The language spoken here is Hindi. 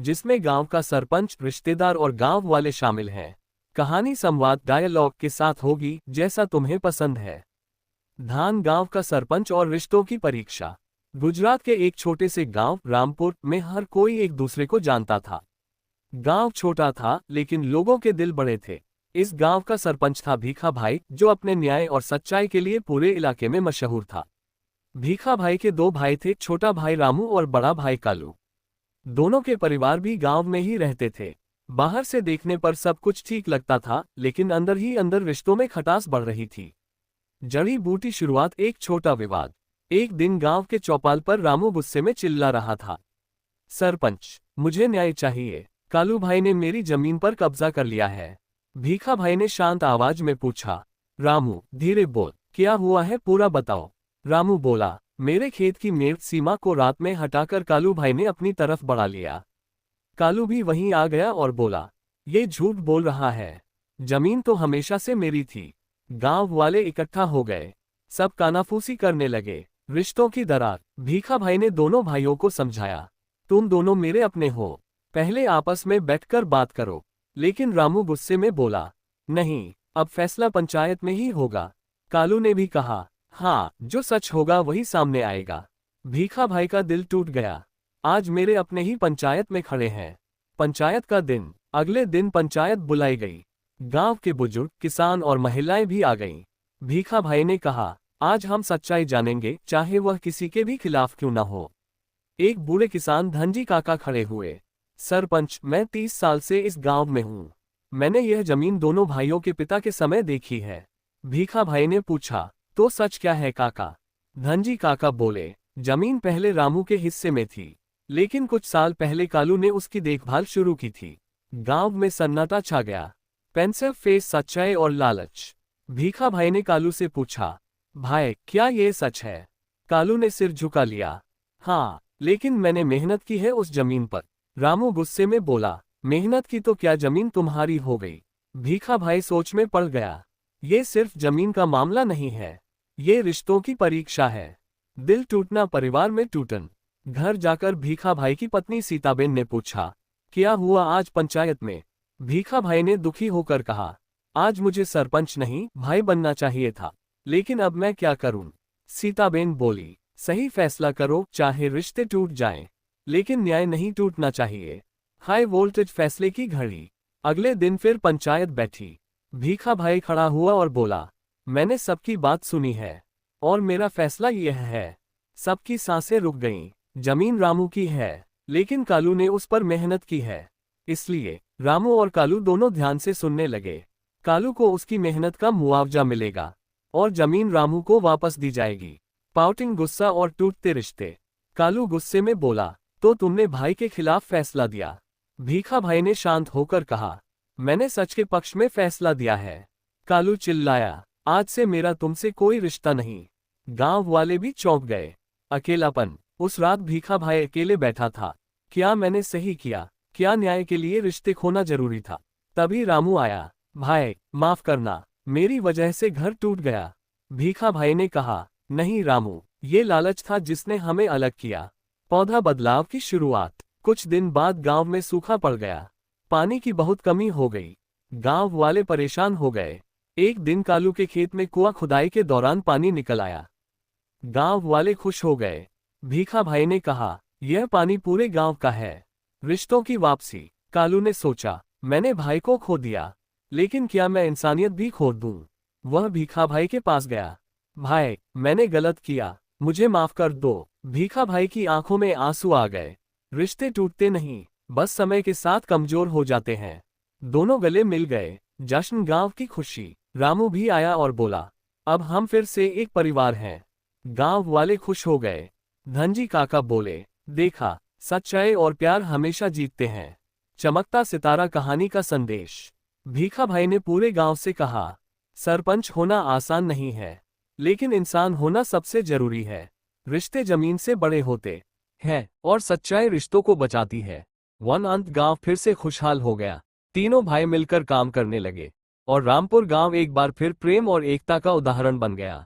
जिसमें गांव का सरपंच, रिश्तेदार और गांव वाले शामिल हैं। कहानी संवाद डायलॉग के साथ होगी, जैसा तुम्हें पसंद है। धान गांव का सरपंच और रिश्तों की परीक्षा। गुजरात के एक छोटे से गांव रामपुर में हर कोई एक दूसरे को जानता था। गांव छोटा था, लेकिन लोगों के दिल बड़े थे। इस गांव का सरपंच था भीखा भाई, जो अपने न्याय और सच्चाई के लिए पूरे इलाके में मशहूर था। भीखा भाई के दो भाई थे, छोटा भाई रामू और बड़ा भाई कालू। दोनों के परिवार भी गांव में ही रहते थे। बाहर से देखने पर सब कुछ ठीक लगता था, लेकिन अंदर ही अंदर रिश्तों में खटास बढ़ रही थी। जड़ी बूटी शुरुआत, एक छोटा विवाद। एक दिन गांव के चौपाल पर रामू गुस्से में चिल्ला रहा था। सरपंच, मुझे न्याय चाहिए। कालू भाई ने मेरी जमीन पर कब्जा कर लिया है। भीखा भाई ने शांत आवाज में पूछा। रामू, धीरे बोल, क्या हुआ है, पूरा बताओ। रामू बोला, मेरे खेत की मेड़ सीमा को रात में हटाकर कालू भाई ने अपनी तरफ बढ़ा लिया। कालू भी वहीं आ गया और बोला, ये झूठ बोल रहा है, जमीन तो हमेशा से मेरी थी। गांव वाले इकट्ठा हो गए, सब कानाफूसी करने लगे। रिश्तों की दरार। भीखा भाई ने दोनों भाइयों को समझाया, तुम दोनों मेरे अपने हो, पहले आपस में बैठकर बात करो। लेकिन रामू गुस्से में बोला, नहीं, अब फैसला पंचायत में ही होगा। कालू ने भी कहा, हाँ, जो सच होगा वही सामने आएगा। भीखा भाई का दिल टूट गया। आज मेरे अपने ही पंचायत में खड़े हैं। पंचायत का दिन। अगले दिन पंचायत बुलाई गई। गांव के बुजुर्ग, किसान और महिलाएं भी आ गईं। भीखा भाई ने कहा, आज हम सच्चाई जानेंगे, चाहे वह किसी के भी खिलाफ क्यों न हो। एक बूढ़े किसान धनजी काका खड़े हुए। सरपंच, मैं 30 साल से इस गांव में हूं। मैंने यह जमीन दोनों भाइयों के पिता के समय देखी है। भीखा भाई ने पूछा, तो सच क्या है काका? धनजी काका बोले, जमीन पहले रामू के हिस्से में थी, लेकिन कुछ साल पहले कालू ने उसकी देखभाल शुरू की थी। गांव में सन्नाटा छा गया। पेंसिल फेस, सच्चाई और लालच। भीखा भाई ने कालू से पूछा, भाई, क्या ये सच है? कालू ने सिर झुका लिया, हाँ, लेकिन मैंने मेहनत की है उस जमीन पर। रामू गुस्से में बोला, मेहनत की तो क्या, जमीन तुम्हारी हो गई। भीखा भाई सोच में पड़ गया। ये सिर्फ जमीन का मामला नहीं है, ये रिश्तों की परीक्षा है। दिल टूटना, परिवार में टूटन। घर जाकर भीखा भाई की पत्नी सीताबेन ने पूछा, क्या हुआ आज पंचायत में? भीखा भाई ने दुखी होकर कहा, आज मुझे सरपंच नहीं, भाई बनना चाहिए था, लेकिन अब मैं क्या करूं? सीताबेन बोली, सही फैसला करो, चाहे रिश्ते टूट जाएं, लेकिन न्याय नहीं टूटना चाहिए। हाई वोल्टेज फैसले की घड़ी। अगले दिन फिर पंचायत बैठी। भीखा भाई खड़ा हुआ और बोला, मैंने सबकी बात सुनी है और मेरा फैसला यह है। सबकी सांसें रुक गईं। जमीन रामू की है, लेकिन कालू ने उस पर मेहनत की है, इसलिए रामू और कालू दोनों ध्यान से सुनने लगे। कालू को उसकी मेहनत का मुआवजा मिलेगा और जमीन रामू को वापस दी जाएगी। पाउटिंग, गुस्सा और टूटते रिश्ते। कालू गुस्से में बोला, तो तुमने भाई के खिलाफ फैसला दिया। भीखा भाई ने शांत होकर कहा, मैंने सच के पक्ष में फैसला दिया है। कालू चिल्लाया, आज से मेरा तुमसे कोई रिश्ता नहीं। गांव वाले भी चौंक गए। अकेलापन। उस रात भीखा भाई अकेले बैठा था। क्या मैंने सही किया? क्या न्याय के लिए रिश्ते खोना जरूरी था? तभी रामू आया। भाई, माफ करना, मेरी वजह से घर टूट गया। भीखा भाई ने कहा, नहीं रामू, ये लालच था जिसने हमें अलग किया। पौधा बदलाव की शुरुआत। कुछ दिन बाद गांव में सूखा पड़ गया। पानी की बहुत कमी हो गई। गांव वाले परेशान हो गए। एक दिन कालू के खेत में कुआं खुदाई के दौरान पानी निकल आया। गांव वाले खुश हो गए। भीखा भाई ने कहा, यह पानी पूरे गांव का है। रिश्तों की वापसी। कालू ने सोचा, मैंने भाई को खो दिया, लेकिन क्या मैं इंसानियत भी खो दूं? वह भीखा भाई के पास गया। भाई, मैंने गलत किया, मुझे माफ कर दो। भीखा भाई की आंखों में आंसू आ गए। रिश्ते टूटते नहीं, बस समय के साथ कमजोर हो जाते हैं। दोनों गले मिल गए। जश्न, गांव की खुशी। रामू भी आया और बोला, अब हम फिर से एक परिवार हैं। गांव वाले खुश हो गए। धनजी काका बोले, देखा, सच्चाई और प्यार हमेशा जीतते हैं। चमकता सितारा कहानी का संदेश। भीखा भाई ने पूरे गांव से कहा, सरपंच होना आसान नहीं है, लेकिन इंसान होना सबसे जरूरी है। रिश्ते जमीन से बड़े होते हैं और सच्चाई रिश्तों को बचाती है। अंत गांव फिर से खुशहाल हो गया। तीनों भाई मिलकर काम करने लगे और रामपुर गांव एक बार फिर प्रेम और एकता का उदाहरण बन गया।